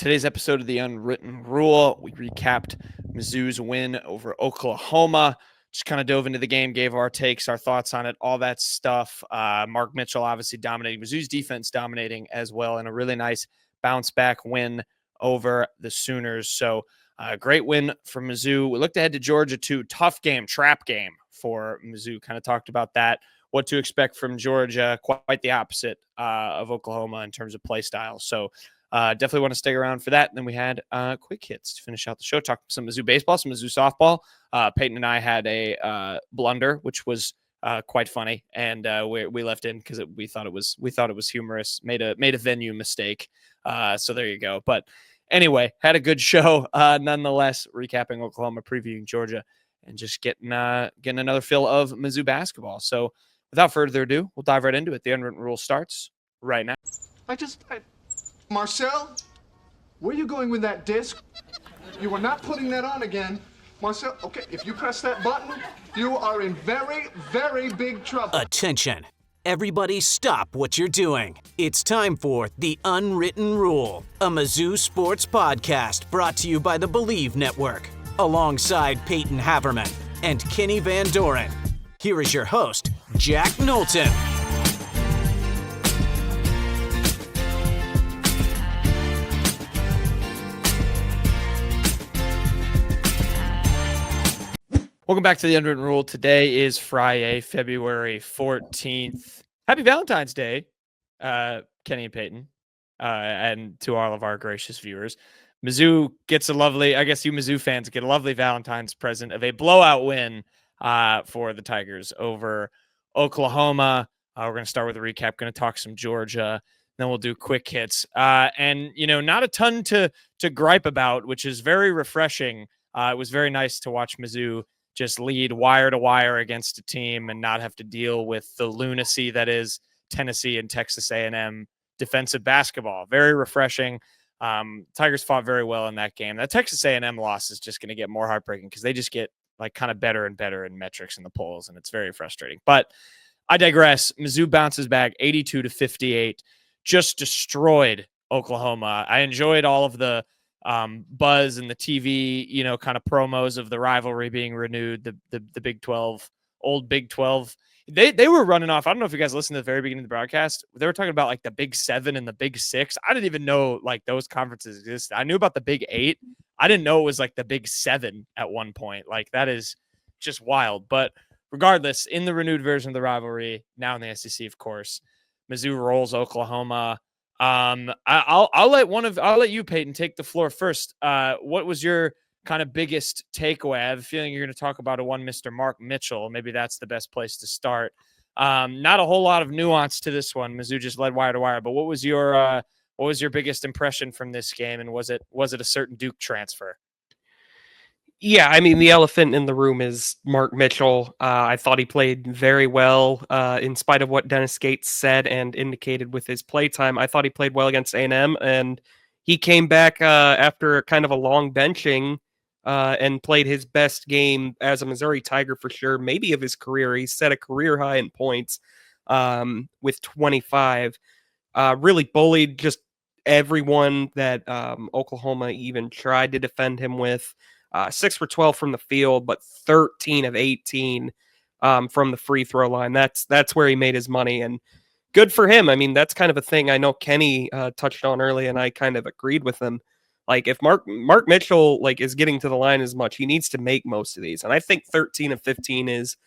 today's episode of The Unwritten Rule, we recapped Mizzou's win over Oklahoma. Just kind of dove into the game, gave our takes, our thoughts on it, all that stuff. Mark Mitchell obviously dominating, Mizzou's defense dominating as well, and a really nice bounce back win over the Sooners. So great win for Mizzou. We looked ahead to Georgia too. Tough game, trap game for Mizzou. Kind of talked about that. What to expect from Georgia, quite the opposite of Oklahoma in terms of play style. So definitely want to stick around for that. And then we had quick hits to finish out the show. Talked some Mizzou baseball, some Mizzou softball. Payton and I had a blunder, which was quite funny, and we left in because we thought it was humorous. Made a venue mistake. So there you go. But anyway, had a good show. Nonetheless, recapping Oklahoma, previewing Georgia, and just getting another feel of Mizzou basketball. So without further ado, we'll dive right into it. The Unwritten Rule starts right now. Marcel, where are you going with that disc? You are not putting that on again. Marcel, okay, if you press that button, you are in very, very big trouble. Attention. Everybody stop what you're doing. It's time for The Unwritten Rule, a Mizzou sports podcast brought to you by the Believe Network, alongside Payton Haverman and Kenny Van Doren. Here is your host, Jack Knowlton. Welcome back to The Unwritten Rule. Today is Friday, February 14th. Happy Valentine's Day, Kenny and Payton, and to all of our gracious viewers. Mizzou gets a lovely, I guess you Mizzou fans get a lovely Valentine's present of a blowout win for the Tigers over Oklahoma. We're going to start with a recap, going to talk some Georgia, then we'll do quick hits. And, not a ton to gripe about, which is very refreshing. It was very nice to watch Mizzou just lead wire to wire against a team and not have to deal with the lunacy that is Tennessee and Texas A&M defensive basketball. Very refreshing. Tigers fought very well in that game. That Texas A&M loss is just going to get more heartbreaking because they just get like kind of better and better in metrics in the polls, and it's very frustrating. But I digress. Mizzou bounces back 82-58, just destroyed Oklahoma. I enjoyed all of the buzz and the TV, kind of promos of the rivalry being renewed, the Big 12, old Big 12. They were running off. I don't know if you guys listened to the very beginning of the broadcast. They were talking about like the Big 7 and the Big 6. I didn't even know like those conferences existed. I knew about the Big 8. I didn't know it was like the Big 7 at one point. Like that is just wild. But regardless, in the renewed version of the rivalry, now in the SEC, of course, Mizzou rolls Oklahoma. I'll let you, Payton, take the floor first. What was your kind of biggest takeaway? I have a feeling you're going to talk about Mr. Mark Mitchell. Maybe that's the best place to start. Not a whole lot of nuance to this one. Mizzou just led wire to wire, but what was your biggest impression from this game? And was it a certain Duke transfer? Yeah, I mean, the elephant in the room is Mark Mitchell. I thought he played very well, in spite of what Dennis Gates said and indicated with his play time. I thought he played well against A&M, and he came back after kind of a long benching and played his best game as a Missouri Tiger for sure, maybe of his career. He set a career high in points with 25. Really bullied just everyone that Oklahoma even tried to defend him with. 6 for 12 from the field, but 13 of 18 from the free throw line. That's where he made his money, and good for him. I mean, that's kind of a thing I know Kenny touched on early, and I kind of agreed with him. Like, if Mark Mitchell is getting to the line as much, he needs to make most of these, and I think 13 of 15 is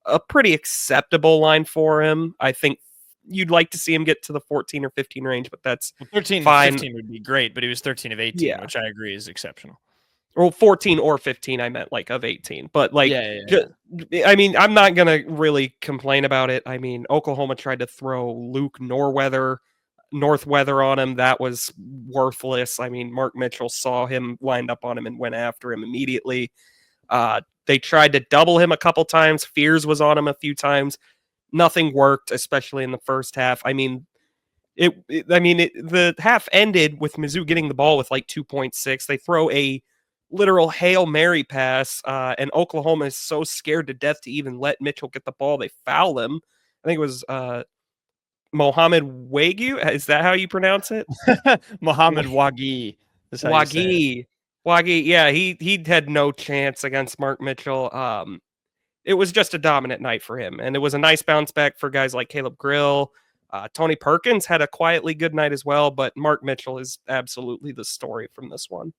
a pretty acceptable line for him. I think you'd like to see him get to the 14 or 15 range, but that's 13 fine. 15 would be great, but he was 13 of 18, which I agree is exceptional. Well, 14 or 15, I meant of 18. But yeah. I mean, I'm not going to really complain about it. I mean, Oklahoma tried to throw Luke Northweather on him. That was worthless. I mean, Mark Mitchell saw him lined up on him and went after him immediately. They tried to double him a couple times. Fears was on him a few times. Nothing worked, especially in the first half. I mean, the half ended with Mizzou getting the ball with 2.6. They throw a literal Hail Mary pass, and Oklahoma is so scared to death to even let Mitchell get the ball. They foul him. I think it was Mohamed Wagyu. Is that how you pronounce it? Mohamed Wagi. is how you say Wagi, yeah, he had no chance against Mark Mitchell. It was just a dominant night for him, and it was a nice bounce back for guys like Caleb Grill. Tony Perkins had a quietly good night as well, but Mark Mitchell is absolutely the story from this one.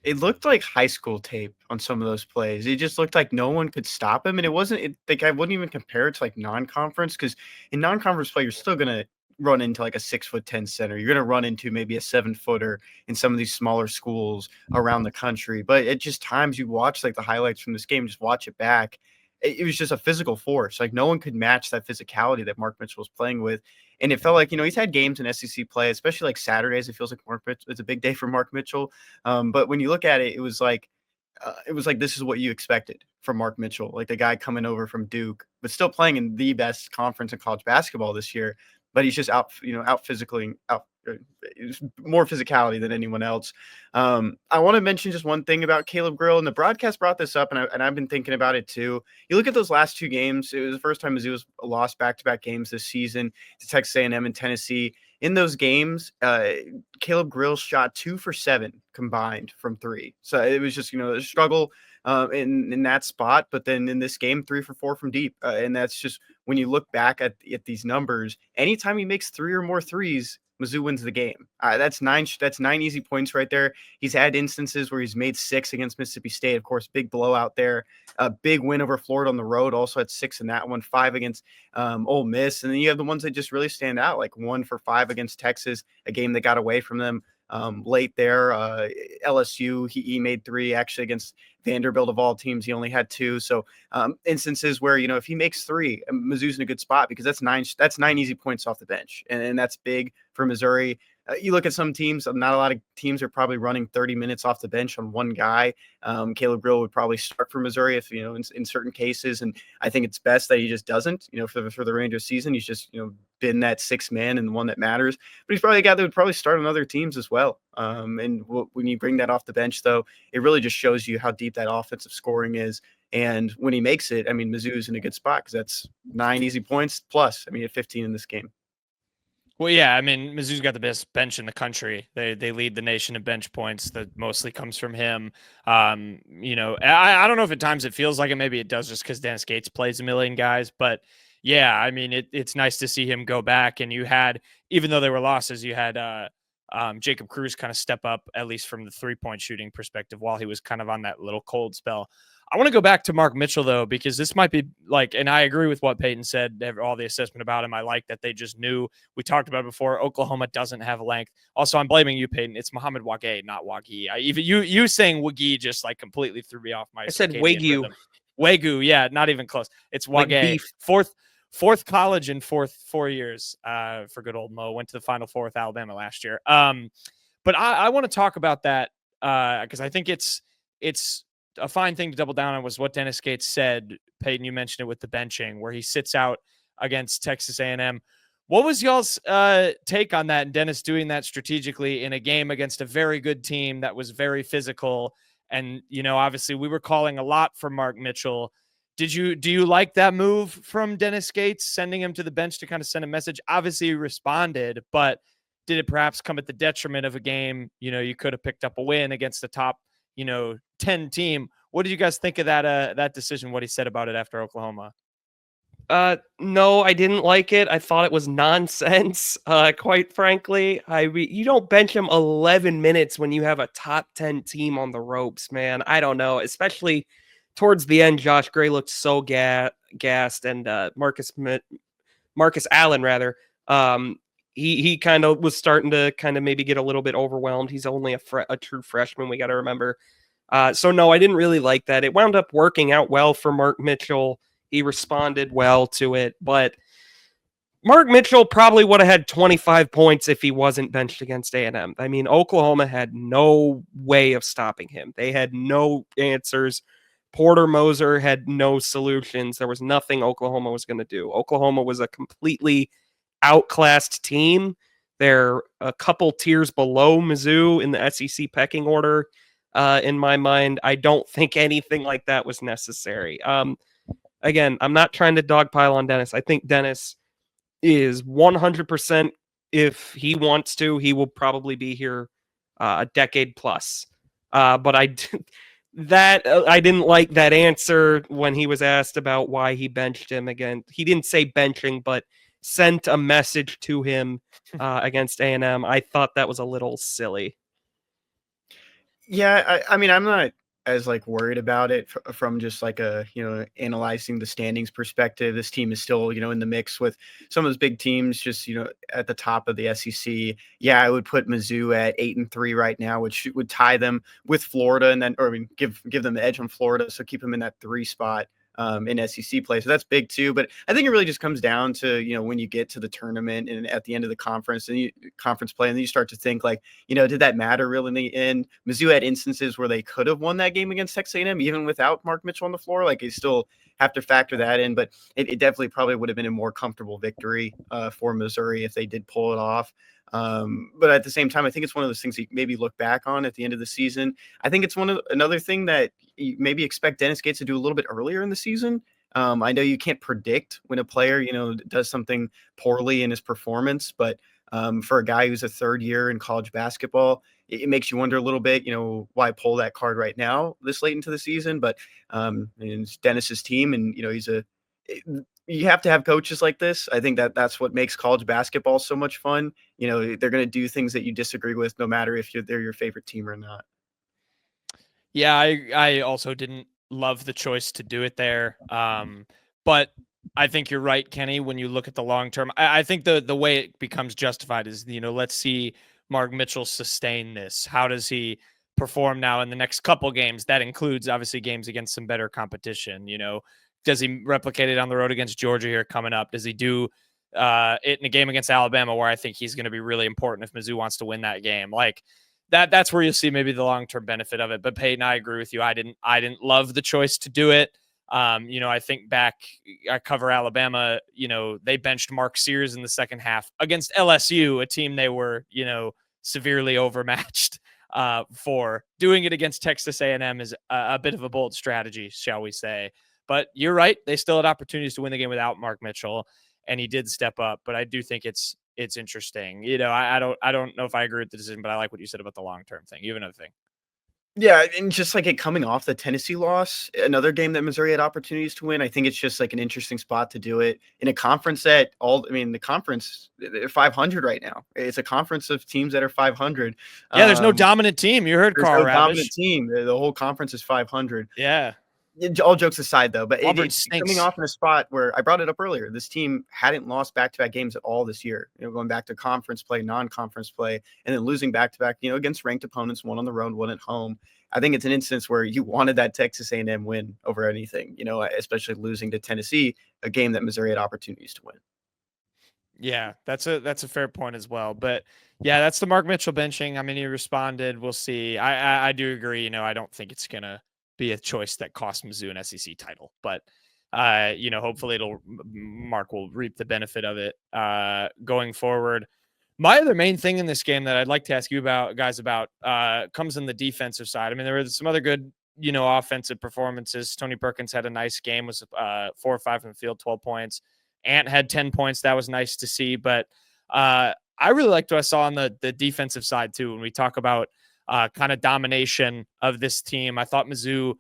It looked like high school tape on some of those plays. It just looked like no one could stop him, and it wasn't. Like I wouldn't even compare it to like non-conference, because in non-conference play, you're still gonna run into like a 6'10" center. You're gonna run into maybe a 7-footer in some of these smaller schools around the country. But at just times you watch like the highlights from this game, just watch it back. It was just a physical force. Like no one could match that physicality that Mark Mitchell was playing with. And it felt like, he's had games in SEC play, especially like Saturdays. It feels like Mark Mitchell, it's a big day for Mark Mitchell. But when you look at it, it was like this is what you expected from Mark Mitchell, like the guy coming over from Duke, but still playing in the best conference in college basketball this year. But he's just out physically, more physicality than anyone else. I want to mention just one thing about Caleb Grill, and the broadcast brought this up, and I've been thinking about it too. You look at those last two games; it was the first time Mizzou was lost back-to-back games this season to Texas A&M and Tennessee. In those games, Caleb Grill shot 2 for 7 combined from 3. So it was just a struggle in that spot. But then in this game, 3 for 4 from deep, and that's just when you look back at these numbers. Anytime he makes 3 or more threes, Mizzou wins the game. That's 9 easy points right there. He's had instances where he's made 6 against Mississippi State. Of course, big blowout there. A big win over Florida on the road. Also had 6 in that one. 5 against Ole Miss. And then you have the ones that just really stand out, like 1 for 5 against Texas, a game that got away from them late there. LSU, he made 3 actually against Vanderbilt of all teams. He only had 2. So instances where, if he makes 3, Mizzou's in a good spot, because that's 9 easy points off the bench. And that's big for Missouri. You look at some teams, not a lot of teams are probably running 30 minutes off the bench on one guy. Caleb Grill would probably start for Missouri if, in certain cases. And I think it's best that he just doesn't, for the remainder of the season. He's just, been that 6th man and the one that matters. But he's probably a guy that would probably start on other teams as well. And when you bring that off the bench, though, it really just shows you how deep that offensive scoring is. And when he makes it, Mizzou's in a good spot, because that's 9 easy points plus. At 15 in this game. Well, yeah, Mizzou's got the best bench in the country. They lead the nation in bench points. That mostly comes from him. I don't know if at times it feels like it. Maybe it does just because Dennis Gates plays a million guys. But yeah, it's nice to see him go back. And you had, even though they were losses, you had Jacob Cruz kind of step up, at least from the 3-point shooting perspective, while he was kind of on that little cold spell. I want to go back to Mark Mitchell, though, because this might be like, and I agree with what Payton said, all the assessment about him. I like that they just knew. We talked about it before. Oklahoma doesn't have length. Also, I'm blaming you, Payton. It's Muhammad Wagay, not Wagi. Even you saying Wagi just like completely threw me off my. I said Wagyu. Wagyu, yeah, not even close. It's Wagay. Like beef. Fourth college in 4 years for good old Mo. Went to the Final Four with Alabama last year. But I want to talk about that because I think it's a fine thing to double down on. Was what Dennis Gates said. Payton, you mentioned it with the benching, where he sits out against Texas A&M. What was y'all's take on that, and Dennis doing that strategically in a game against a very good team that was very physical? And, obviously we were calling a lot for Mark Mitchell. Do you like that move from Dennis Gates, sending him to the bench to kind of send a message? Obviously he responded, but did it perhaps come at the detriment of a game? You could have picked up a win against the top 10 team. What did you guys think of that decision? What he said about it after Oklahoma? No, I didn't like it. I thought it was nonsense. Quite frankly, you don't bench him 11 minutes when you have a top 10 team on the ropes, man. I don't know, especially towards the end. Josh Gray looked so gassed, and Marcus Allen rather. He kind of was starting to kind of maybe get a little bit overwhelmed. He's only a true freshman. We got to remember. So no, I didn't really like that. It wound up working out well for Mark Mitchell. He responded well to it, but Mark Mitchell probably would have had 25 points if he wasn't benched against A&M. Oklahoma had no way of stopping him. They had no answers. Porter Moser had no solutions. There was nothing Oklahoma was going to do. Oklahoma was a completely outclassed team. They're a couple tiers below Mizzou in the SEC pecking order. In my mind, I don't think anything like that was necessary. Again, I'm not trying to dogpile on Dennis. I think Dennis is 100%. If he wants to, he will probably be here a decade plus. But I didn't like that answer when he was asked about why he benched him again. He didn't say benching, but sent a message to him against A&M. I thought that was a little silly. Yeah, I mean, I'm not as like worried about it from just like a analyzing the standings perspective. This team is still in the mix with some of those big teams, just at the top of the SEC. Yeah, I would put Mizzou at 8-3 right now, which would tie them with Florida, and then give them the edge on Florida, so keep them in that 3 spot in SEC play. So that's big too. But I think it really just comes down to when you get to the tournament and at the end of the conference conference play, and then you start to think like, did that matter really in the end? Mizzou had instances where they could have won that game against Texas A&M even without Mark Mitchell on the floor. Like, you still have to factor that in, but it definitely probably would have been a more comfortable victory for Missouri if they did pull it off. But at the same time, I think it's one of those things you maybe look back on at the end of the season. I think it's another thing that you maybe expect Dennis Gates to do a little bit earlier in the season. I know you can't predict when a player, does something poorly in his performance, but for a guy who's a third year in college basketball, it makes you wonder a little bit, why pull that card right now this late into the season. But it's Dennis's team, and you have to have coaches like this. I think that's what makes college basketball so much fun. They're going to do things that you disagree with, no matter if they're your favorite team or not. Yeah, I also didn't love the choice to do it there. But I think you're right, Kenny, when you look at the long term. I think the way it becomes justified is, let's see Mark Mitchell sustain this. How does he perform now in the next couple games? That includes obviously games against some better competition. Does he replicate it on the road against Georgia here coming up? Does he do it in a game against Alabama, where I think he's going to be really important if Mizzou wants to win that game? Like, that's where you'll see maybe the long-term benefit of it. But Payton, I agree with you. I didn't love the choice to do it. I think back, I cover Alabama, they benched Mark Sears in the second half against LSU, a team they were, severely overmatched for. Doing it against Texas A&M is a bit of a bold strategy, shall we say. But you're right. They still had opportunities to win the game without Mark Mitchell, and he did step up. But I do think it's interesting. I don't know if I agree with the decision, but I like what you said about the long-term thing. You have another thing. Yeah, and just like it coming off the Tennessee loss, another game that Missouri had opportunities to win. I think it's just like an interesting spot to do it in a conference the conference, they're 500 right now. It's a conference of teams that are 500. Yeah, there's no dominant team. You heard There's Carl no Ravish. dominant team. The whole conference is 500. Yeah. All jokes aside, though, but Auburn it's stinks. coming off in a spot where I brought it up earlier. This team hadn't lost back-to-back games at all this year. Going back to conference play, non-conference play, and then losing back-to-back, against ranked opponents, one on the road, one at home. I think it's an instance where you wanted that Texas A&M win over anything, especially losing to Tennessee, a game that Missouri had opportunities to win. Yeah, that's a fair point as well. But yeah, that's the Mark Mitchell benching. I mean, he responded. We'll see. I do agree. I don't think it's gonna be a choice that costs Mizzou an SEC title, but hopefully Mark will reap the benefit of it going forward. My other main thing in this game that I'd like to ask you guys about comes in the defensive side. I mean, there were some other good, offensive performances. Tony Perkins had a nice game, was 4 or 5 from the field, 12 points. Ant had 10 points. That was nice to see. But I really liked what I saw on the defensive side too. When we talk about kind of domination of this team, I thought Mizzou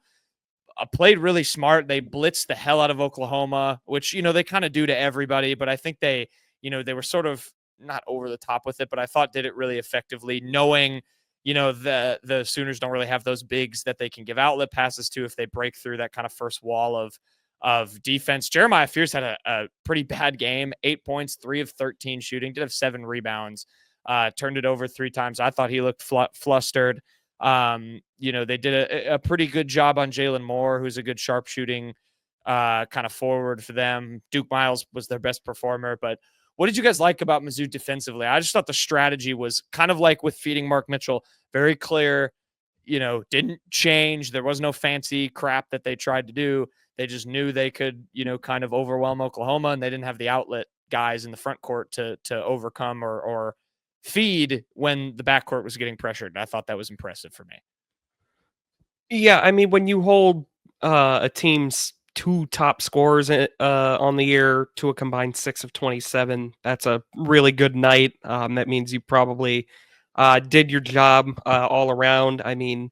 played really smart. They blitzed the hell out of Oklahoma, which, they kind of do to everybody. But I think they were sort of not over the top with it, but I thought did it really effectively, knowing, the Sooners don't really have those bigs that they can give outlet passes to if they break through that kind of first wall of defense. Jeremiah Fierce had a pretty bad game, 8 points, 3 of 13 shooting, did have 7 rebounds, turned it over 3 times. I thought he looked flustered. They did a pretty good job on Jalen Moore, who's a good sharpshooting kind of forward for them. Duke Miles was their best performer, but what did you guys like about Mizzou defensively? I just thought the strategy was kind of like with feeding Mark Mitchell, very clear, didn't change. There was no fancy crap that they tried to do. They just knew they could, kind of overwhelm Oklahoma, and they didn't have the outlet guys in the front court to overcome or feed when the backcourt was getting pressured. And I thought that was impressive for me. Yeah, I mean, when you hold a team's 2 top scorers on the year to a combined 6 of 27, that's a really good night. That means you probably did your job all around. I mean,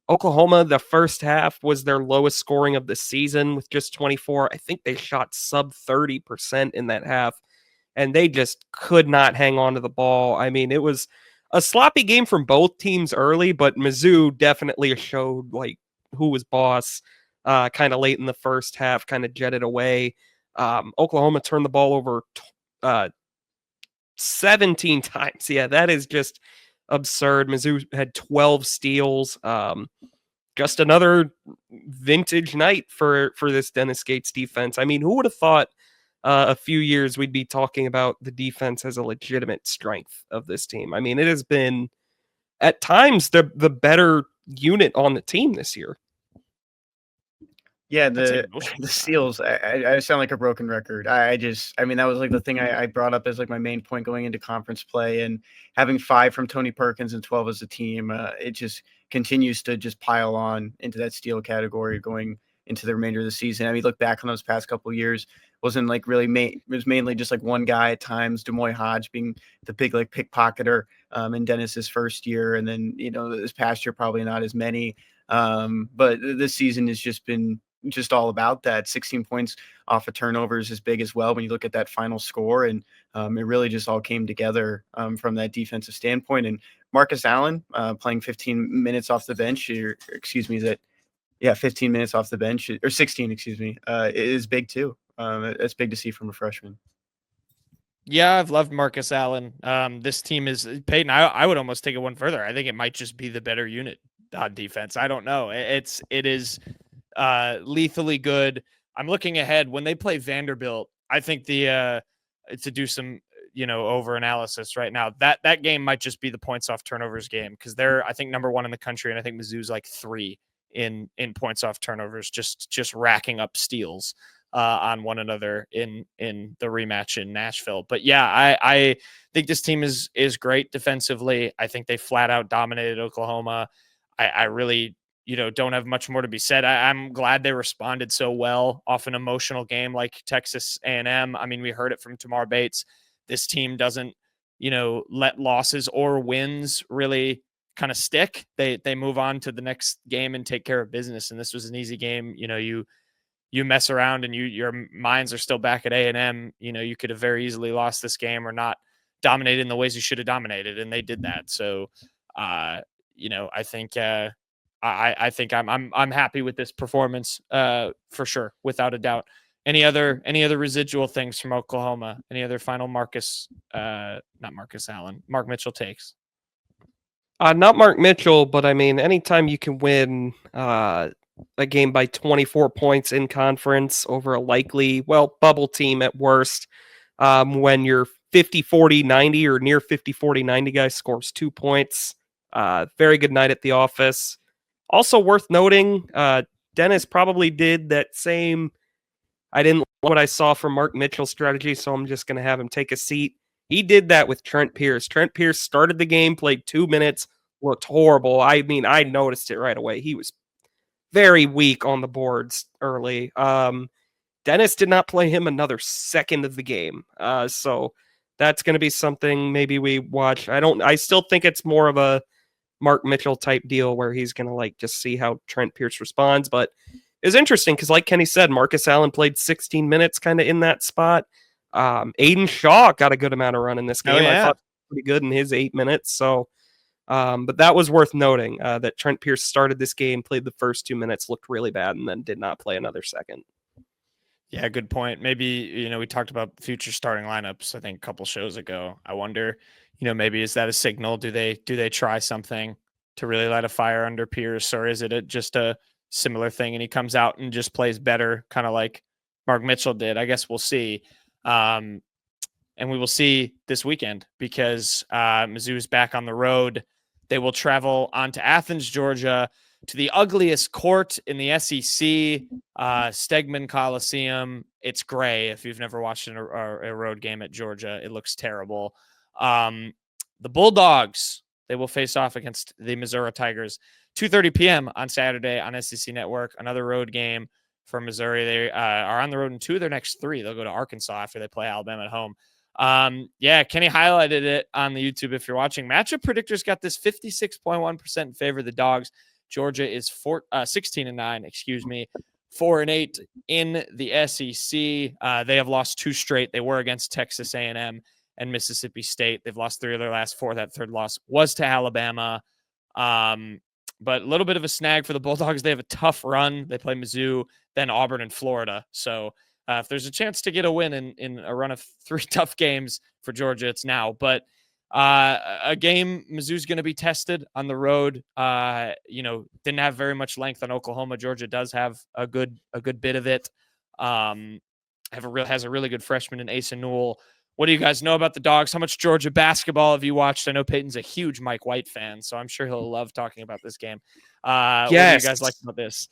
Oklahoma, the first half was their lowest scoring of the season with just 24. I think they shot sub 30% in that half, and they just could not hang on to the ball. I mean, it was a sloppy game from both teams early, but Mizzou definitely showed like who was boss kind of late in the first half, kind of jetted away. Oklahoma turned the ball over uh, 17 times. Yeah, that is just absurd. Mizzou had 12 steals. Just another vintage night for this Dennis Gates defense. I mean, who would have thought a few years we'd be talking about the defense as a legitimate strength of this team? I mean, it has been at times the better unit on the team this year. Yeah, I'd say the most of the the time. Seals. I sound like a broken record. I mean, that was like the thing I brought up as like my main point going into conference play, and having 5 from Tony Perkins and 12 as a team. It just continues to just pile on into that steal category going into the remainder of the season. I mean, look back on those past couple of years, wasn't like really it was mainly just like one guy at times, Demoy Hodge being the big like pickpocketer in Dennis's first year, and then this past year probably not as many. But this season has just been just all about that. 16 points off of turnovers is big as well when you look at that final score. And it really just all came together from that defensive standpoint. And Marcus Allen playing 15 minutes off the bench, or excuse me, 15 minutes off the bench, or 16, excuse me, is big too. It's big to see from a freshman. Yeah, I've loved Marcus Allen. This team is Peyton. I would almost take it one further. I think it might just be the better unit on defense. I don't know. It is lethally good. I'm looking ahead when they play Vanderbilt. I think to do some over analysis right now, that game might just be the points off turnovers game, because they're, I think, number 1 in the country, and I think Mizzou's like 3 in points off turnovers, just racking up steals on one another in the rematch in Nashville. But yeah, I think this team is great defensively. I think they flat out dominated Oklahoma. I really don't have much more to be said. I'm glad they responded so well off an emotional game like Texas A&M. I mean, we heard it from Tamar Bates. This team doesn't, let losses or wins really kind of stick. They move on to the next game and take care of business. And this was an easy game. You mess around and your minds are still back at A&M. You could have very easily lost this game or not dominated in the ways you should have dominated, and they did that. So, I think I think I'm happy with this performance for sure, without a doubt. Any other residual things from Oklahoma? Any other final Mark Mitchell takes? Not Mark Mitchell, but I mean, anytime you can win a game by 24 points in conference over a likely, bubble team at worst, when your 50-40-90 or near 50-40-90 guy scores 2 points, very good night at the office. Also worth noting, Dennis probably did that same, I didn't like what I saw from Mark Mitchell's strategy, so I'm just going to have him take a seat. He did that with Trent Pierce. Trent Pierce started the game, played 2 minutes, looked horrible. I mean, I noticed it right away. He was very weak on the boards early. Dennis did not play him another second of the game. So that's going to be something maybe we watch. I still think it's more of a Mark Mitchell type deal where he's going to just see how Trent Pierce responds. But it's interesting because, like Kenny said, Marcus Allen played 16 minutes kind of in that spot. Aiden Shaw got a good amount of run in this game. Oh, yeah. I thought pretty good in his 8 minutes. So, but that was worth noting that Trent Pierce started this game, played the first 2 minutes, looked really bad, and then did not play another second. Yeah, good point. Maybe, we talked about future starting lineups, I think, a couple shows ago. I wonder, maybe is that a signal? Do they try something to really light a fire under Pierce, or is it just a similar thing and he comes out and just plays better, kind of like Mark Mitchell did? I guess we'll see. And we will see this weekend, because Mizzou is back on the road. They will travel on to Athens, Georgia, to the ugliest court in the SEC, Stegman Coliseum. It's gray. If you've never watched a road game at Georgia, it looks terrible. The Bulldogs, they will face off against the Missouri Tigers, 2:30 p.m. on Saturday on SEC Network. Another road game for Missouri. They are on the road in 2 of their next 3. They'll go to Arkansas after they play Alabama at home. Yeah, Kenny highlighted it on the YouTube if you're watching. Matchup predictors got this 56.1% in favor of the Dogs. Georgia is 16-9, 4-8 in the SEC. They have lost 2 straight. They were against Texas A&M and Mississippi State. They've lost 3 of their last 4. That third loss was to Alabama. But a little bit of a snag for the Bulldogs. They have a tough run. They play Mizzou, then Auburn and Florida. So if there's a chance to get a win in a run of 3 tough games for Georgia, it's now. But a game Mizzou's going to be tested on the road. Didn't have very much length on Oklahoma. Georgia does have a good bit of it. Has a really good freshman in Asa Newell. What do you guys know about the Dogs? How much Georgia basketball have you watched? I know Peyton's a huge Mike White fan, so I'm sure he'll love talking about this game. What do you guys like about this?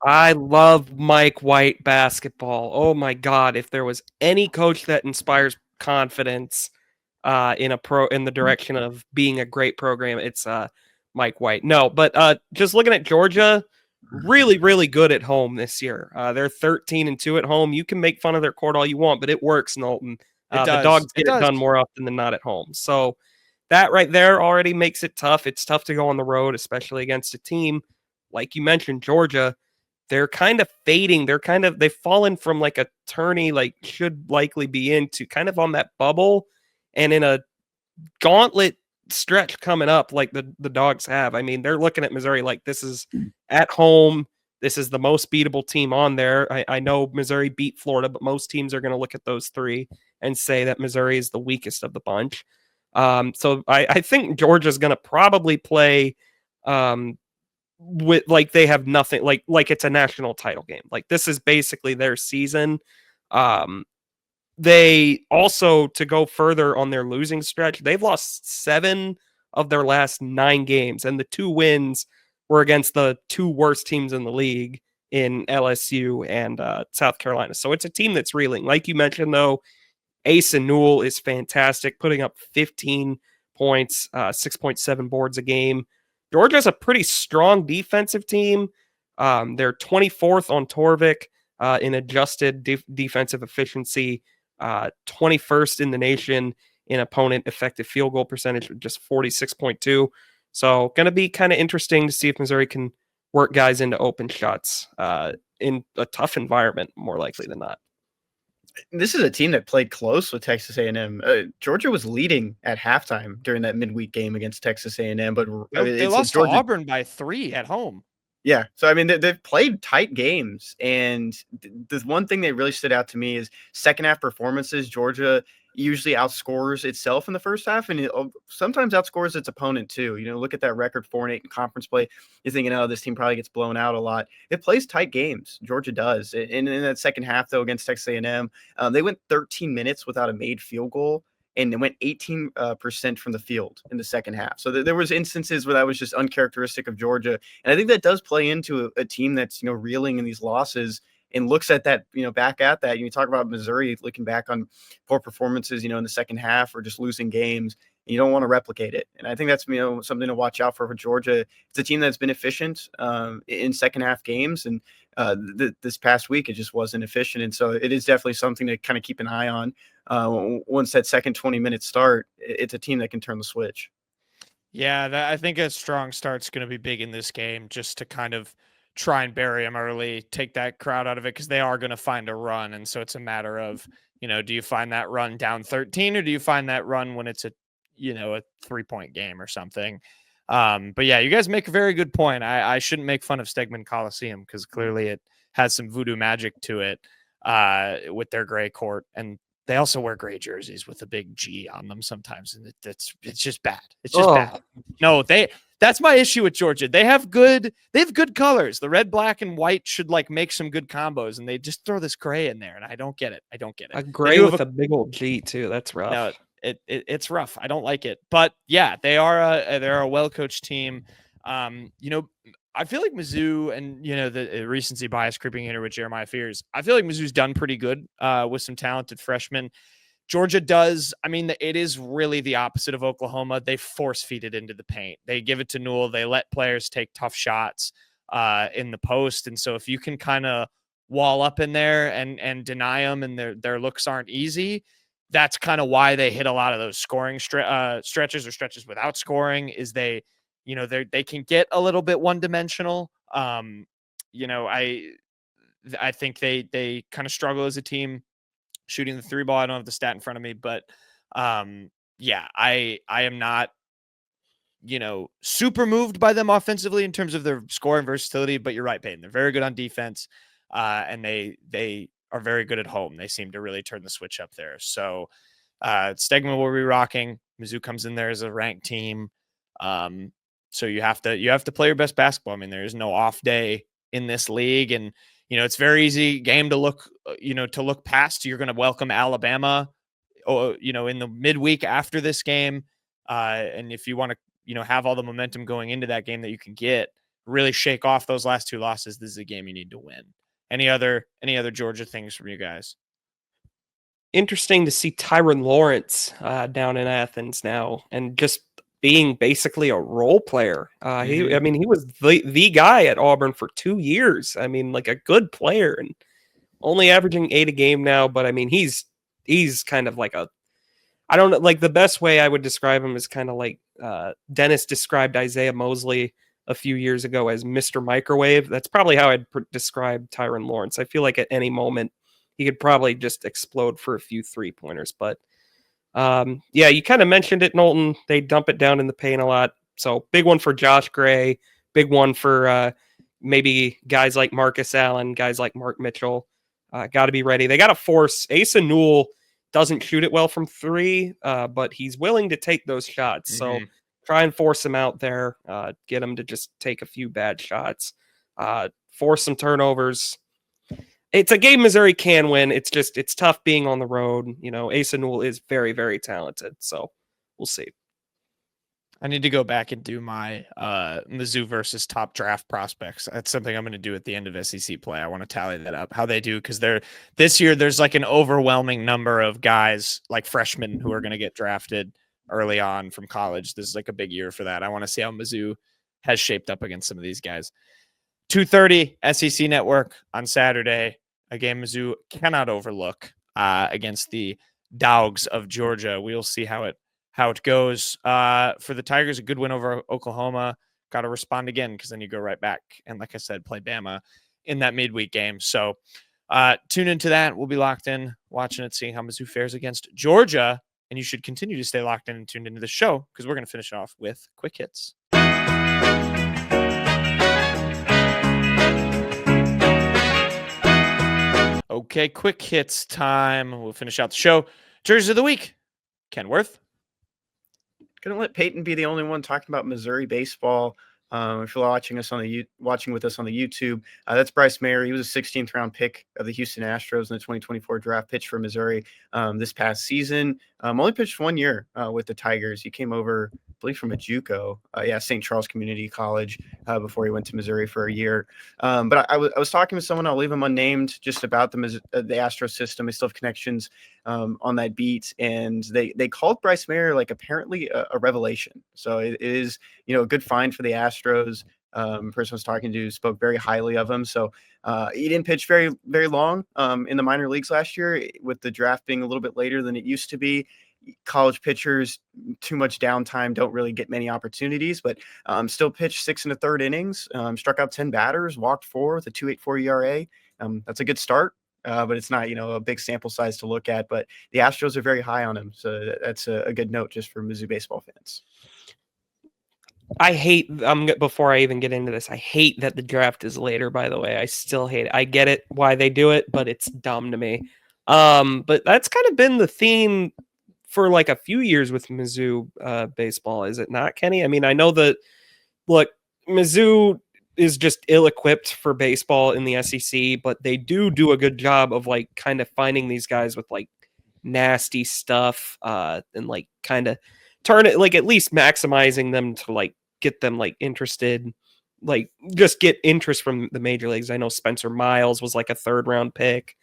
I love Mike White basketball. Oh my God. If there was any coach that inspires confidence in the direction of being a great program, it's Mike White. No, but just looking at Georgia, really, really good at home this year. They're 13-2 at home. You can make fun of their court all you want, but it works, Knowlton. The Dogs get it done more often than not at home. So that right there already makes it tough. It's tough to go on the road, especially against a team like you mentioned, Georgia. They're kind of fading. They've fallen from like a tourney, like should likely be into kind of on that bubble, and in a gauntlet stretch coming up like the Dogs have. I mean, they're looking at Missouri like this is at home. This is the most beatable team on there. I know Missouri beat Florida, but most teams are going to look at those 3 and say that Missouri is the weakest of the bunch. So I think Georgia's going to probably play with like they have nothing, like it's a national title game. Like this is basically their season. They also, to go further on their losing stretch, they've lost 7 of their last 9 games, and the 2 wins were against the 2 worst teams in the league in LSU and South Carolina. So it's a team that's reeling. Like you mentioned, though, Asa Newell is fantastic, putting up 15 points, 6.7 boards a game. Georgia's a pretty strong defensive team. They're 24th on Torvik in adjusted defensive efficiency, 21st in the nation in opponent effective field goal percentage, just 46.2. So going to be kind of interesting to see if Missouri can work guys into open shots in a tough environment, more likely than not. This is a team that played close with Texas A&M. Georgia was leading at halftime during that midweek game against Texas A&M, but they lost to Auburn by 3 at home. Yeah, so I mean they've played tight games, and the one thing that really stood out to me is second half performances. Georgia usually outscores itself in the first half, and it sometimes outscores its opponent too. Look at that record 4-8 in conference play. You're thinking, oh, this team probably gets blown out a lot. It plays tight games. Georgia does. And in that second half, though, against Texas A&M, they went 13 minutes without a made field goal, and it went 18% from the field in the second half. So there was instances where that was just uncharacteristic of Georgia, and I think that does play into a team that's reeling in these losses and looks at that, back at that. You talk about Missouri looking back on poor performances, in the second half or just losing games, and you don't want to replicate it. And I think that's, something to watch out for Georgia. It's a team that's been efficient in second half games, and this past week it just wasn't efficient. And so it is definitely something to kind of keep an eye on. Once that second 20-minute start, it's a team that can turn the switch. Yeah, I think a strong start's going to be big in this game, just to kind of try and bury them early, take that crowd out of it, because they are going to find a run. And so it's a matter of, do you find that run down 13, or do you find that run when it's a 3-point game or something? But yeah, you guys make a very good point. I shouldn't make fun of Stegman Coliseum, because clearly it has some voodoo magic to it with their gray court. And they also wear gray jerseys with a big G on them sometimes, and it's just bad. It's just bad. No, that's my issue with Georgia. They have good colors. The red, black, and white should make some good combos, and they just throw this gray in there, and I don't get it. A gray with a big old G too. That's rough. No, it's rough. I don't like it. But yeah, they're a well-coached team. I feel like Mizzou, and the recency bias creeping in here with Jeremiah Fears, I feel like Mizzou's done pretty good with some talented freshmen. Georgia does. I mean, it is really the opposite of Oklahoma. They force feed it into the paint. They give it to Newell. They let players take tough shots in the post. And so if you can kind of wall up in there and deny them, and their looks aren't easy, that's kind of why they hit a lot of those scoring stretches or stretches without scoring, is they can get a little bit one-dimensional. I think they kind of struggle as a team shooting the three ball. I don't have the stat in front of me, but I am not super moved by them offensively in terms of their scoring versatility. But you're right, Payton. They're very good on defense, and they are very good at home. They seem to really turn the switch up there. So Stegman will be rocking. Mizzou comes in there as a ranked team. So you have to play your best basketball. I mean, there is no off day in this league, and it's very easy game to look past. You're going to welcome Alabama, in the midweek after this game, and if you want to have all the momentum going into that game that you can get, really shake off those last two losses, this is a game you need to win. Any other Georgia things from you guys? Interesting to see Tyron Lawrence down in Athens now, and just being basically a role player. He was the guy at Auburn for 2 years. I mean, like a good player, and only averaging 8 a game now. But I mean, he's kind of like I don't know, like the best way I would describe him is kind of like Dennis described Isaiah Mosley a few years ago as Mr. Microwave. That's probably how I'd describe Tyron Lawrence. I feel like at any moment he could probably just explode for a few 3-pointers. But you kind of mentioned it, Knowlton. They dump it down in the paint a lot. So big one for Josh Gray. Big one for maybe guys like Marcus Allen, guys like Mark Mitchell. Got to be ready. They got to force. Asa Newell doesn't shoot it well from 3, but he's willing to take those shots. So try and force him out there. Get him to just take a few bad shots. Force some turnovers. It's a game Missouri can win. It's tough being on the road. Asa Newell is very, very talented. So we'll see. I need to go back and do my Mizzou versus top draft prospects. That's something I'm going to do at the end of SEC play. I want to tally that up, how they do, because this year there's like an overwhelming number of guys, like freshmen, who are going to get drafted early on from college. This is like a big year for that. I want to see how Mizzou has shaped up against some of these guys. 2:30 SEC Network on Saturday, a game Mizzou cannot overlook against the Dogs of Georgia. We'll see how it goes. For the Tigers, a good win over Oklahoma. Got to respond again, because then you go right back and, like I said, play Bama in that midweek game. So tune into that. We'll be locked in, watching it, seeing how Mizzou fares against Georgia. And you should continue to stay locked in and tuned into the show, because we're going to finish off with quick hits. Okay, quick hits time. We'll finish out the show. Jerseys of the week. Kenworth. Gonna let Payton be the only one talking about Missouri baseball. If you're watching with us on the YouTube, that's Bryce Mayer. He was a 16th round pick of the Houston Astros in the 2024 draft. Pitched for Missouri this past season. Only pitched 1 year with the Tigers. He came over, I believe, from a JUCO, St. Charles Community College, before he went to Missouri for a year. But I was talking with someone, I'll leave him unnamed, just about the Astro system. They still have connections on that beat, and they called Bryce Mayer like apparently a revelation. So it is a good find for the Astros. Person I was talking to spoke very highly of him. So he didn't pitch very, very long in the minor leagues last year, with the draft being a little bit later than it used to be. College pitchers, too much downtime, don't really get many opportunities, but still pitched 6 1/3 innings, struck out 10 batters, walked 4 with a 2.84 ERA. That's a good start. But it's not, a big sample size to look at. But the Astros are very high on him, so that's a good note just for Mizzou baseball fans. I hate, before I even get into this, I hate that the draft is later, by the way. I still hate it. I get it, why they do it, but it's dumb to me. But that's kind of been the theme for like a few years with Mizzou baseball, is it not, Kenny? I mean, I know that, look, Mizzou is just ill-equipped for baseball in the SEC, but they do a good job of like kind of finding these guys with like nasty stuff and like kind of turn it, like at least maximizing them to like get them like interested, like just get interest from the major leagues. I know Spencer Miles was like a 3rd-round pick.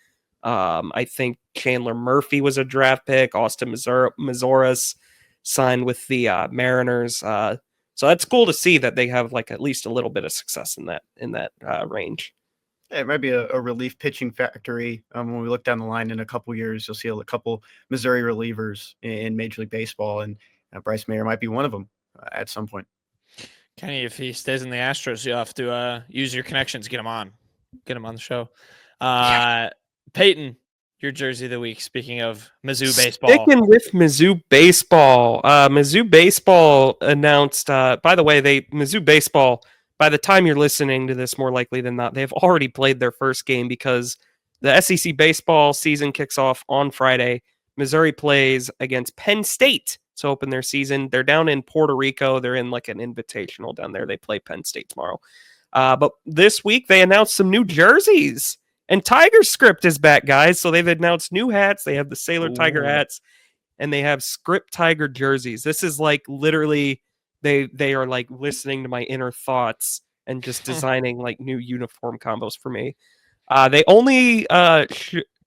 I think Chandler Murphy was a draft pick. Austin Mazoras signed with the Mariners. So that's cool to see that they have like at least a little bit of success in that range. Yeah, it might be a relief pitching factory. When we look down the line in a couple years, you'll see a couple Missouri relievers in Major League Baseball, and Bryce Mayer might be one of them at some point. Kenny, if he stays in the Astros, you'll have to use your connections, get him on the show. Payton, your jersey of the week. Speaking of Mizzou baseball, Sticking with Mizzou baseball, Mizzou baseball announced. By the way, Mizzou baseball. By the time you're listening to this, more likely than not, they've already played their first game because the SEC baseball season kicks off on Friday. Missouri plays against Penn State to open their season. They're down in Puerto Rico. They're in like an invitational down there. They play Penn State tomorrow. But this week they announced some new jerseys. And Tiger Script is back, guys. So they've announced new hats. They have the Sailor Tiger hats, and they have Script Tiger jerseys. This is like literally they are like listening to my inner thoughts and just designing like new uniform combos for me. They only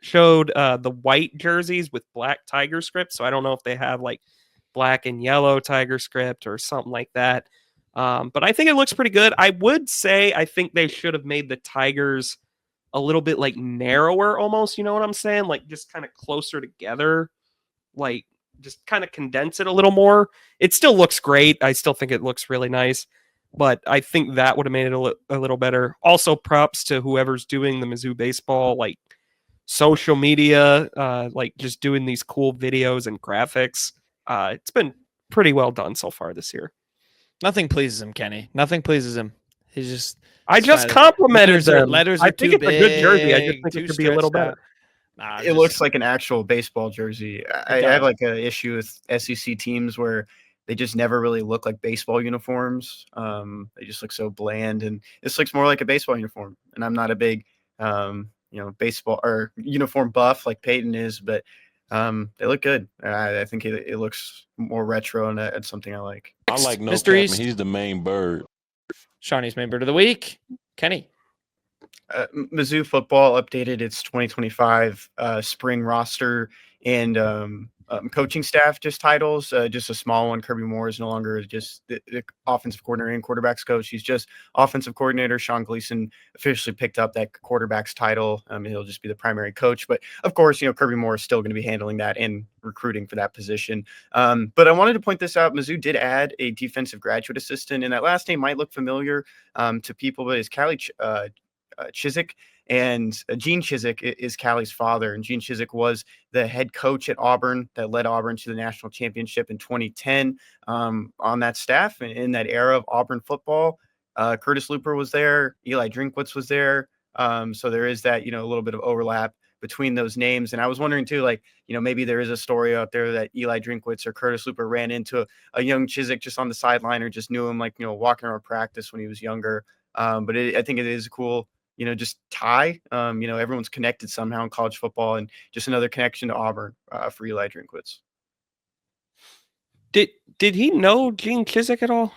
showed the white jerseys with black Tiger Script, so I don't know if they have like black and yellow Tiger Script or something like that. But I think it looks pretty good. I would say I think they should have made the Tigers a little bit like narrower almost, you know what I'm saying? Like just kind of closer together, like just kind of condense it a little more. It still looks great. I still think it looks really nice, but I think that would have made it a little better. Also, props to whoever's doing the Mizzou baseball, like social media, like just doing these cool videos and graphics. It's been pretty well done so far this year. Nothing pleases him, Kenny. Nothing pleases him. He's just. I just complimented them. Letters I are think too it's big. a good jersey. I just think it could be a little better. Nah, It looks like an actual baseball jersey. I have like an issue with SEC teams where they just never really look like baseball uniforms. They just look so bland, and this looks more like a baseball uniform. And I'm not a big, baseball or uniform buff like Payton is, but they look good. I think it looks more retro, and it's something I like. I like no Mysteries. Captain. He's the main bird. Shawnee's main bird of the week. Kenny. Mizzou football updated its 2025 spring roster and coaching staff just titles. Just a small one. Kirby Moore is no longer just the offensive coordinator and quarterbacks coach. He's just offensive coordinator. Sean Gleason officially picked up that quarterback's title. He'll just be the primary coach. But of course, Kirby Moore is still going to be handling that and recruiting for that position. But I wanted to point this out. Mizzou did add a defensive graduate assistant, and that last name might look familiar to people, but it's Callie Chiswick, and Gene Chiswick is Callie's father. And Gene Chiswick was the head coach at Auburn that led Auburn to the national championship in 2010. On that staff and in that era of Auburn football, Curtis Looper was there. Eli Drinkwitz was there. So there is that, a little bit of overlap between those names. And I was wondering too, maybe there is a story out there that Eli Drinkwitz or Curtis Looper ran into a young Chiswick just on the sideline or just knew him, walking around practice when he was younger. But I think it is a cool, just tie. Everyone's connected somehow in college football, and just another connection to Auburn for Eli Drinkwitz. Did he know Gene Chiswick at all?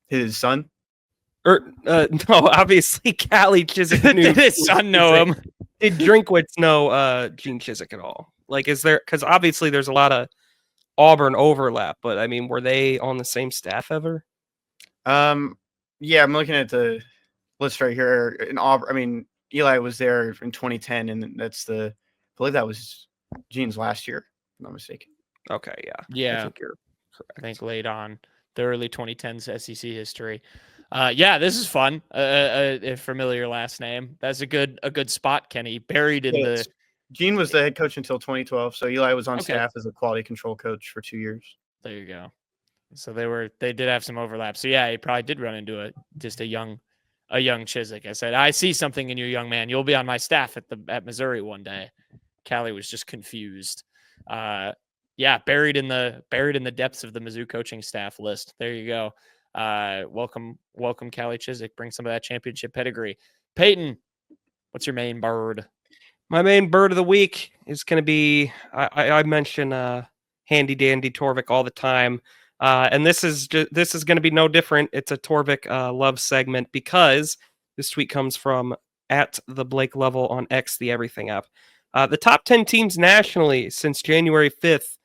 His son? No, obviously Callie Chiswick knew. Did his son know him? Did Drinkwitz know Gene Chiswick at all? Like, is there? Because obviously there's a lot of Auburn overlap, but I mean, were they on the same staff ever? Yeah, I'm looking at the list right here in Auburn. I mean, Eli was there in 2010, and I believe that was Gene's last year, if I'm not mistaken. Okay, yeah. Yeah. I think you're correct. I think late on the early 2010s SEC history. Yeah, this is fun. A familiar last name. That's a good spot, Kenny. Buried in the. Gene was the head coach until 2012, so Eli was on staff as a quality control coach for 2 years. There you go. So they did have some overlap. So yeah, he probably did run into a young Chiswick. I said, I see something in you, young man. You'll be on my staff at Missouri one day. Callie was just confused. Yeah, buried in the depths of the Mizzou coaching staff list. There you go. Welcome, Callie Chiswick. Bring some of that championship pedigree. Payton, what's your main bird? My main bird of the week is going to be, I mention Handy Dandy Torvik all the time. And this is going to be no different. It's a Torvik love segment because this tweet comes from at the Blake Level on X, the Everything app. The top 10 teams nationally since January 5th,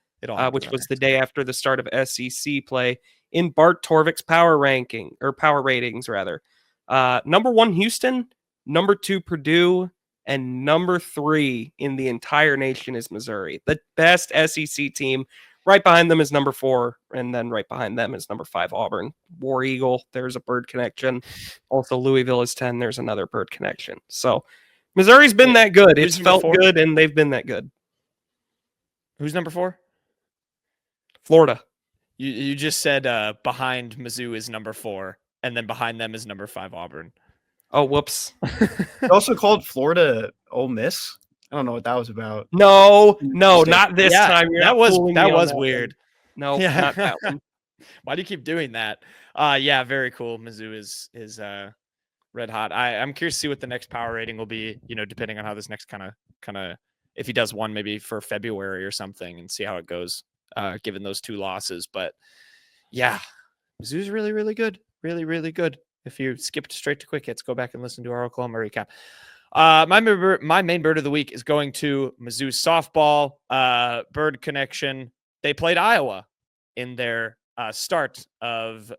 which was the day after the start of SEC play, in Bart Torvik's power ratings, rather. Number 1, Houston. Number 2, Purdue. And number 3 in the entire nation is Missouri. The best SEC team. Right behind them is number 4. And then right behind them is number 5, Auburn. War Eagle, there's a bird connection. Also, Louisville is 10. There's another bird connection. So Missouri's been that good. It's felt good, and they've been that good. Who's number 4? Florida. You just said behind Mizzou is number 4, and then behind them is number 5, Auburn. Oh, whoops. They also called Florida Ole Miss. I don't know what that was about. No, not this time. That was weird. No, not that one. Why do you keep doing that? Yeah, very cool. Mizzou is red hot. I'm curious to see what the next power rating will be, depending on how this next kind of if he does one maybe for February or something, and see how it goes, given those 2 losses. But yeah, Mizzou's really, really good. Really, really good. If you skipped straight to quick hits, go back and listen to our Oklahoma recap. My main bird of the week is going to Mizzou softball. Bird connection. They played Iowa in their start of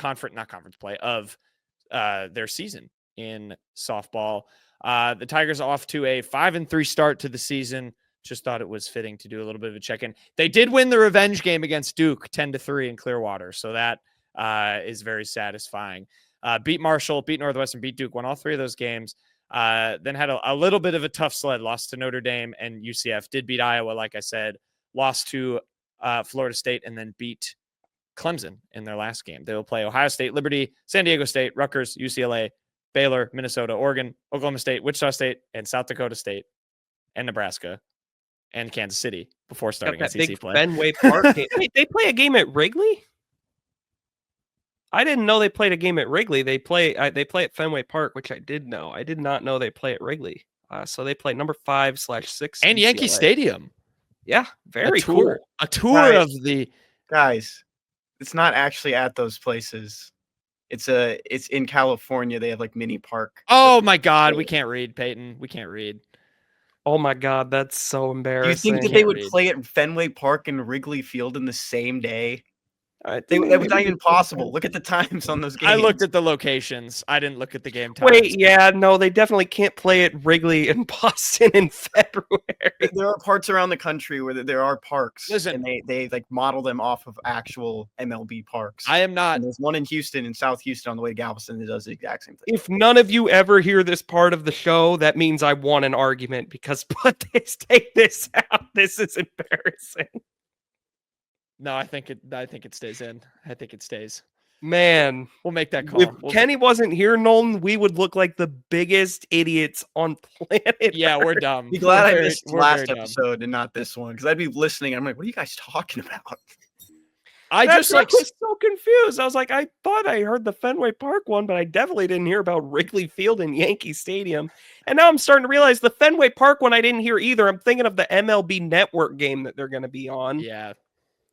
not conference play of their season in softball. The Tigers off to a 5-3 start to the season. Just thought it was fitting to do a little bit of a check-in. They did win the revenge game against Duke 10-3 in Clearwater, so that is very satisfying. Beat Marshall, beat Northwestern, beat Duke, won all 3 of those games. Then had a little bit of a tough sled, lost to Notre Dame and UCF, did beat Iowa, like I said, lost to Florida State, and then beat Clemson in their last game. They will play Ohio State, Liberty, San Diego State, Rutgers, UCLA, Baylor, Minnesota, Oregon, Oklahoma State, Wichita State, and South Dakota State, and Nebraska, and Kansas City before starting SEC play. Fenway Park game. Wait, they play a game at Wrigley? I didn't know they played a game at Wrigley. They play at Fenway Park, which I did know. I did not know they play at Wrigley. So they play number 5/6 and UCLA. Yankee Stadium. Yeah, very cool. A tour of the guys. It's not actually at those places. It's in California. They have like mini park. Oh my God, we can't read, Payton. We can't read. Oh my God, that's so embarrassing. Do you think that they would play at Fenway Park and Wrigley Field in the same day? That was not even possible. Look at the times on those games. I looked at the locations. I didn't look at the game times. Wait, yeah, no, they definitely can't play at Wrigley in Boston in February. There are parts around the country where there are parks. Listen, and they like model them off of actual MLB parks. I am not. And there's one in Houston, in South Houston, on the way to Galveston that does the exact same thing. If none of you ever hear this part of the show, that means I won an argument, because take this out. This is embarrassing. No, I think it stays in. I think it stays. Man, we'll make that call. If Kenny wasn't here, Nolan, we would look like the biggest idiots on planet. Yeah, we're dumb. Be glad I missed last episode and not this one, because I'd be listening. I'm like, what are you guys talking about? I was so confused. I was like, I thought I heard the Fenway Park one, but I definitely didn't hear about Wrigley Field and Yankee Stadium. And now I'm starting to realize the Fenway Park one I didn't hear either. I'm thinking of the MLB Network game that they're going to be on. Yeah.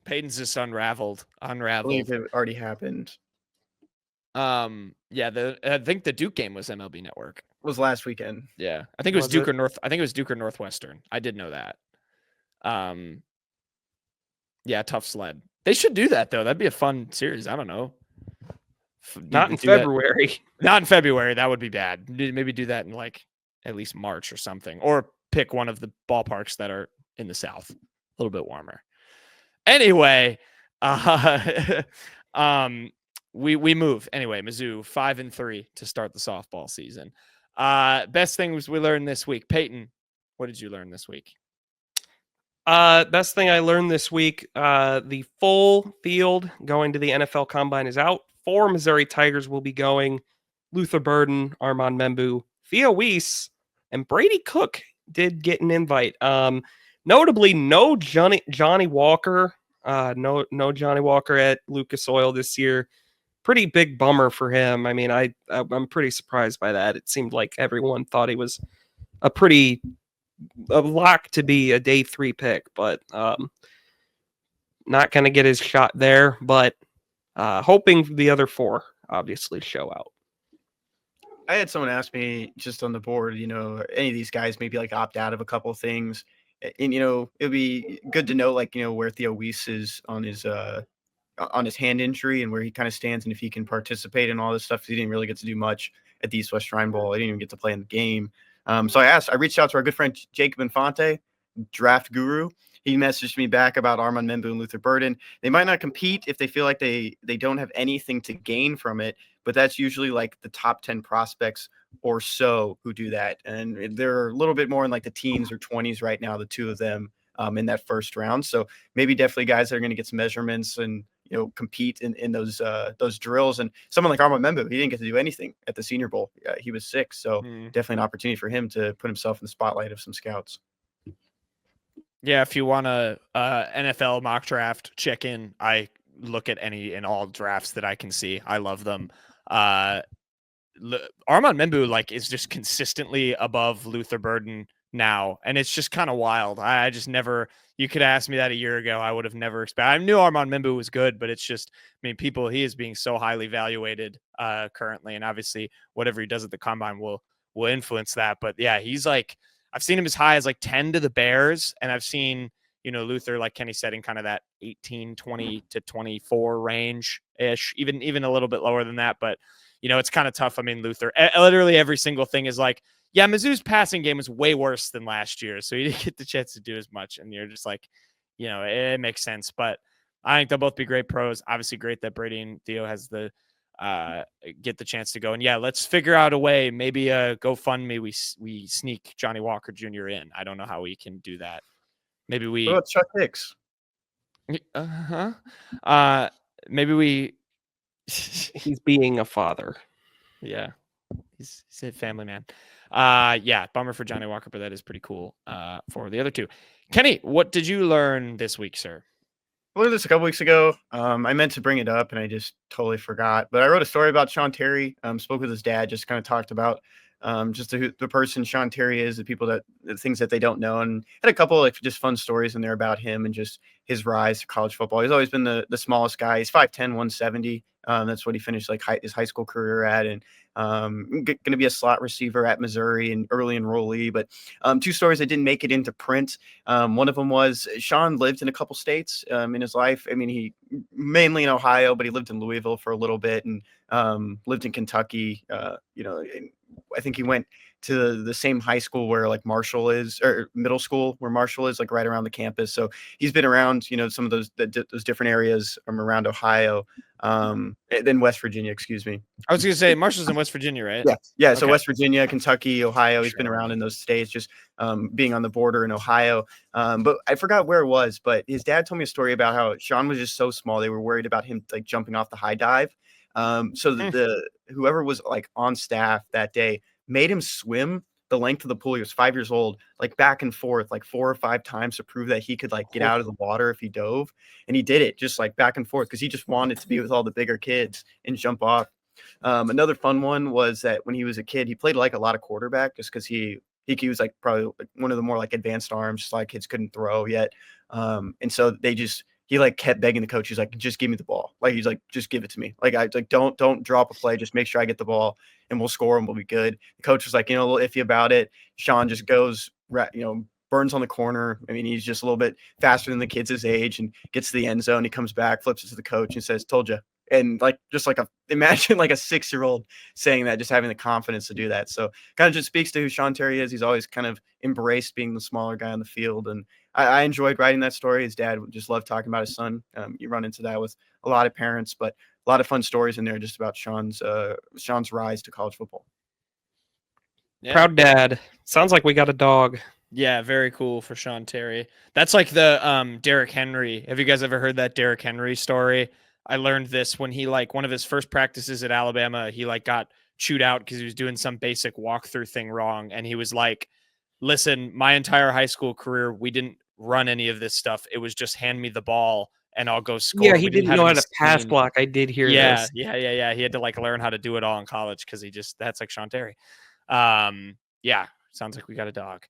Payton's just unraveled. I believe it already happened. Yeah, I think the Duke game was MLB Network. It was last weekend. Yeah. I think it was Duke or Northwestern. I did know that. Yeah, tough sled. They should do that though. That'd be a fun series. I don't know. Not in February. Not in February. That would be bad. Maybe do that in like at least March or something, or pick one of the ballparks that are in the South, a little bit warmer. Anyway, we move. Anyway, Mizzou 5-3 to start the softball season. Best things we learned this week. Payton, what did you learn this week? Best thing I learned this week, the full field going to the NFL Combine is out. 4 Missouri Tigers will be going. Luther Burden, Armand Membu, Theo Weiss, and Brady Cook did get an invite. Notably, no Johnny Walker. No Johnny Walker at Lucas Oil this year. Pretty big bummer for him. I mean, I'm pretty surprised by that. It seemed like everyone thought he was a lock to be a day 3 pick, but not going to get his shot there. But hoping the other 4 obviously show out. I had someone ask me just on the board, any of these guys maybe like opt out of a couple of things. And, it'd be good to know, like, where Theo Weiss is on his on his hand injury and where he kind of stands and if he can participate in all this stuff. He didn't really get to do much at the East West Shrine Bowl. He didn't even get to play in the game. So I reached out to our good friend Jacob Infante, draft guru. He messaged me back about Armand Membu and Luther Burden. They might not compete if they feel like they don't have anything to gain from it, but that's usually like the top 10 prospects or so who do that. And they're a little bit more in like the teens or 20s right now, the two of them in that first round. So maybe definitely guys that are going to get some measurements and, compete in those drills. And someone like Armand Membu, he didn't get to do anything at the Senior Bowl. He was sick. So definitely an opportunity for him to put himself in the spotlight of some scouts. Yeah, if you want a NFL mock draft, check in. I look at any and all drafts that I can see. I love them. Armand Membu is just consistently above Luther Burden now, and it's just kind of wild. I just never. You could ask me that a year ago, I would have never expected. I knew Armand Membu was good, but it's just, he is being so highly evaluated currently, and obviously whatever he does at the combine will influence that. But yeah, he's I've seen him as high as 10 to the Bears, and I've seen, Luther, like Kenny said, in kind of that 18, 20 to 24 range ish, even a little bit lower than that. But, it's kind of tough. Luther, literally every single thing is Mizzou's passing game was way worse than last year, so you didn't get the chance to do as much. And you're just it makes sense. But I think they'll both be great pros. Obviously great that Brady and Theo has the get the chance to go. And yeah, let's figure out a way, maybe GoFundMe, we sneak Johnny Walker Jr. in. I don't know how we can do that. Maybe we What about Chuck Hicks? Maybe we He's being a father. Yeah, he's a family man. Yeah, bummer for Johnny Walker, but that is pretty cool for the other two. Kenny, what did you learn this week, sir? I learned this a couple weeks ago. I meant to bring it up and I just totally forgot. But I wrote a story about Sean Terry. Spoke with his dad, just kind of talked about just the person Sean Terry is, the things that they don't know, and had a couple just fun stories in there about him and just his rise to college football. He's always been the smallest guy. He's 5'10", 170. That's what he finished his high school career at, and going to be a slot receiver at Missouri and early enrollee. But two stories that didn't make it into print. One of them was Sean lived in a couple states in his life. He mainly in Ohio, but he lived in Louisville for a little bit and lived in Kentucky. I think he went to the same high school where Marshall is, or middle school where Marshall is, right around the campus. So he's been around, some of those different areas around Ohio, then West Virginia, excuse me. I was going to say Marshall's in West Virginia, right? Yeah. Okay. So West Virginia, Kentucky, Ohio, he's been around in those states, just being on the border in Ohio. But I forgot where it was, but his dad told me a story about how Sean was just so small. They were worried about him jumping off the high dive. So whoever was on staff that day made him swim the length of the pool. He was 5 years old, back and forth 4 or 5 times to prove that he could get out of the water if he dove. And he did it just back and forth because he just wanted to be with all the bigger kids and jump off. Another fun one was that when he was a kid, he played a lot of quarterback just because he was probably one of the more advanced arms, just kids couldn't throw yet. And so he kept begging the coach. He's just give me the ball. He's just give it to me. Don't drop a play. Just make sure I get the ball and we'll score and we'll be good. The coach was a little iffy about it. Sean just goes, burns on the corner. He's just a little bit faster than the kids his age and gets to the end zone. He comes back, flips it to the coach and says, told you. And imagine a 6-year-old saying that, just having the confidence to do that. So kind of just speaks to who Sean Terry is. He's always kind of embraced being the smaller guy on the field. And I enjoyed writing that story. His dad just loved talking about his son. You run into that with a lot of parents, but a lot of fun stories in there just about Sean's rise to college football. Yeah. Proud dad. Sounds like we got a dog. Yeah, very cool for Sean Terry. That's like the Derrick Henry. Have you guys ever heard that Derrick Henry story? I learned this when he one of his first practices at Alabama, he got chewed out because he was doing some basic walkthrough thing wrong. And he was listen, my entire high school career, we didn't run any of this stuff. It was just hand me the ball and I'll go score. Yeah, he didn't know how to pass block. I did hear this. Yeah. He had to learn how to do it all in college because that's Sean Terry. Yeah, sounds like we got a dog.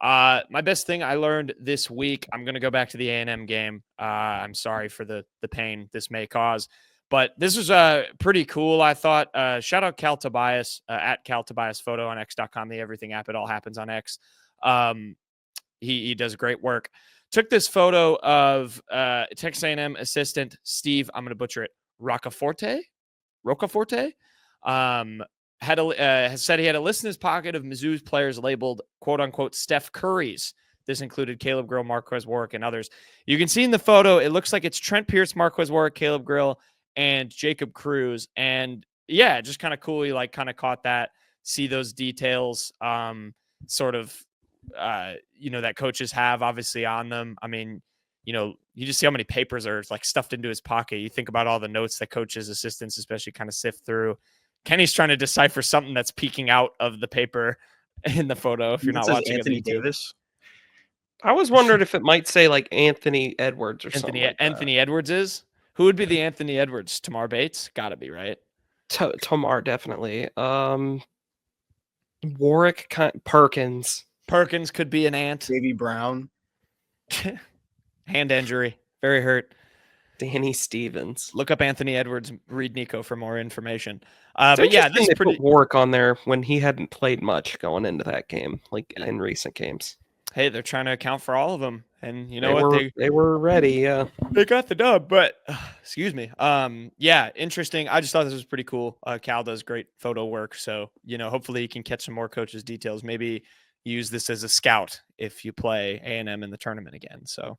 My best thing I learned this week, I'm going to go back to the A&M game. I'm sorry for the pain this may cause, but this was pretty cool, I thought. Shout out Cal Tobias, at Cal Tobias Photo on X.com, the everything app. It all happens on X. He does great work. took this photo of Texas A&M assistant Steve, I'm going to butcher it, Roccaforte, has said he had a list in his pocket of Mizzou's players labeled quote unquote Steph Curry's. This included Caleb Grill, Marquez Warwick, and others. You can see in the photo, it looks like it's Trent Pierce, Marquez Warwick, Caleb Grill, and Jacob Cruz. And yeah, just kind of cool. He like kind of caught that, see those details, that coaches have obviously on them. I mean, you just see how many papers are like stuffed into his pocket. You think about all the notes that coaches, assistants, especially kind of sift through. Kenny's trying to decipher something that's peeking out of the paper in the photo. If you're not watching Anthony it, Davis. I was wondering if it might say like Anthony Edwards or something. Like Anthony Edwards is. Who would be the Anthony Edwards? Tamar Bates? Gotta be, right? Tamar, definitely. Warwick Perkins. Perkins could be an ant. Davy Brown. Hand injury. Very hurt. Danny Stevens. Look up Anthony Edwards, read Nico for more information. But yeah, this is pretty. Put Warwick on there when he hadn't played much going into that game, like in recent games. Hey, they're trying to account for all of them, and you know they were ready. Yeah, they got the dub. But excuse me. Yeah, interesting. I just thought this was pretty cool. Cal does great photo work, so hopefully you can catch some more coaches' details. Maybe use this as a scout if you play A&M in the tournament again. So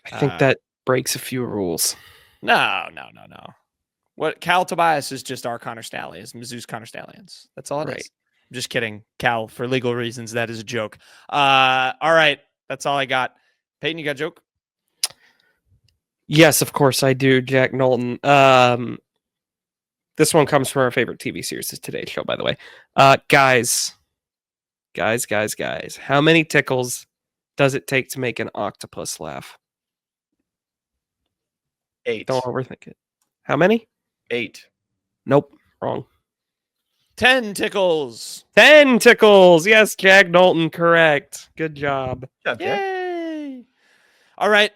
I think that breaks a few rules. No. What Cal Tobias is just our Connor Stallions, Mizzou's Connor Stallions. That's all it is. I'm just kidding, Cal. For legal reasons, that is a joke. All right, that's all I got. Payton, you got a joke? Yes, of course I do, Jack Knowlton. This one comes from our favorite TV series, the Today Show, by the way. Guys. How many tickles does it take to make an octopus laugh? 8. Don't overthink it. How many? 8. Nope. Wrong. 10 tickles. 10 tickles. Yes, Jack Knowlton, correct. Good job. Yay. All right.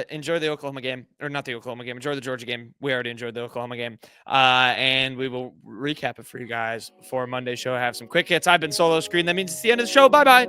Enjoy the Oklahoma game. Or not the Oklahoma game. Enjoy the Georgia game. We already enjoyed the Oklahoma game. And we will recap it for you guys before Monday's show. Have some quick hits. I've been Solo Screen. That means it's the end of the show. Bye-bye.